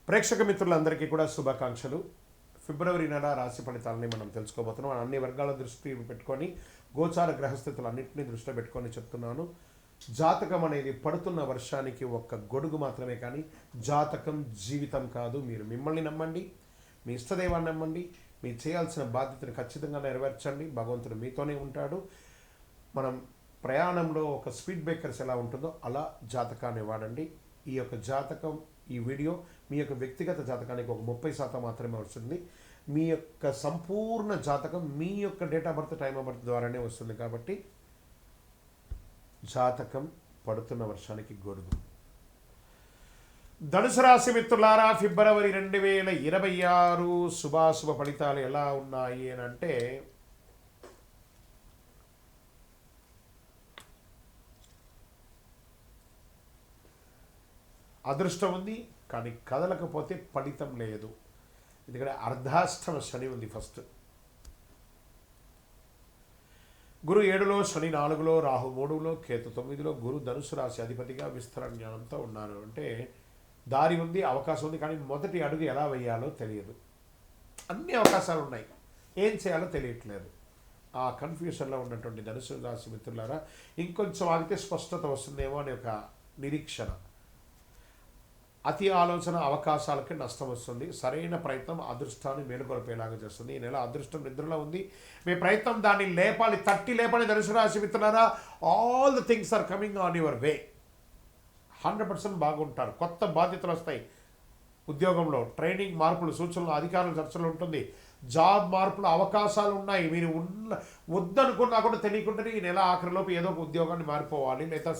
ప్రేక్షక మిత్రులందరికీ కూడా శుభాకాంక్షలు. ఫిబ్రవరి నెల రాశి ఫలితాలని మనం తెలుసుకోబోతున్నాం. అన్ని వర్గాల దృష్టి పెట్టుకొని గోచార గ్రహస్థితులన్నింటినీ దృష్టిలో పెట్టుకొని చెప్తున్నాను. జాతకం అనేది పడుతున్న వర్షానికి ఒక్క గొడుగు మాత్రమే, కానీ జాతకం జీవితం కాదు. మీరు మిమ్మల్ని నమ్మండి, మీ ఇష్టదైవాన్ని నమ్మండి, మీరు చేయాల్సిన బాధ్యతను ఖచ్చితంగా నెరవేర్చండి. భగవంతుడు మీతోనే ఉంటాడు. మనం ప్రయాణంలో ఒక స్పీడ్ బ్రేకర్స్ ఎలా ఉంటుందో అలా జాతకాన్ని వాడండి. ఈ యొక్క జాతకం, ఈ వీడియో మీ యొక్క వ్యక్తిగత జాతకానికి ఒక 30% మాత్రమే వస్తుంది. మీ యొక్క సంపూర్ణ జాతకం మీ యొక్క date of birth, time of birth ద్వారానే వస్తుంది. కాబట్టి జాతకం పడుతున్న వర్షానికి గొడుగు. ధనుసు రాశి మిత్రులారా, ఫిబ్రవరి 2026 శుభాశుభ ఫలితాలు ఎలా ఉన్నాయి అని అంటే, అదృష్టం ఉంది కానీ కదలకపోతే ఫలితం లేదు. ఎందుకంటే అర్ధాష్టమ శని ఉంది. ఫస్ట్ గురు 7లో, శని 4లో, రాహు 3లో, కేతు 9లో. గురు ధనుసు రాశి అధిపతిగా విస్తరణ జ్ఞానంతో ఉన్నారు. అంటే దారి ఉంది, అవకాశం ఉంది, కానీ మొదటి అడుగు ఎలా వేయాలో తెలియదు. అన్ని అవకాశాలు ఉన్నాయి, ఏం చేయాలో తెలియట్లేదు. ఆ కన్ఫ్యూషన్లో ఉన్నటువంటి ధనుసు రాశి మిత్రులారా, ఇంకొంచెం ఆగితే స్పష్టత వస్తుందేమో అనే ఒక నిరీక్షణ. అతి ఆలోచన అవకాశాలకి నష్టం వస్తుంది. సరైన ప్రయత్నం అదృష్టాన్ని మేలుకొల్పేలాగా చేస్తుంది. ఈ నెల అదృష్టం నిద్రలో ఉంది. మీ ప్రయత్నం దాన్ని లేపాలి, తట్టి లేపాలి. ధనుసు రాశి మిత్రులారా, all the things are coming on your way. 100% బాగుంటారు. కొత్త బాధ్యతలు వస్తాయి. ఉద్యోగంలో ట్రైనింగ్, మార్పులు, సూచనలు, అధికారుల చర్చలు ఉంటుంది. జాబ్ మార్పులు అవకాశాలు ఉన్నాయి. మీరు వద్దనుకున్నా కూడా తెలియకుండానే ఈ నెల ఆఖరిలోపు ఏదో ఒక ఉద్యోగాన్ని మారిపోవాలి, లేదా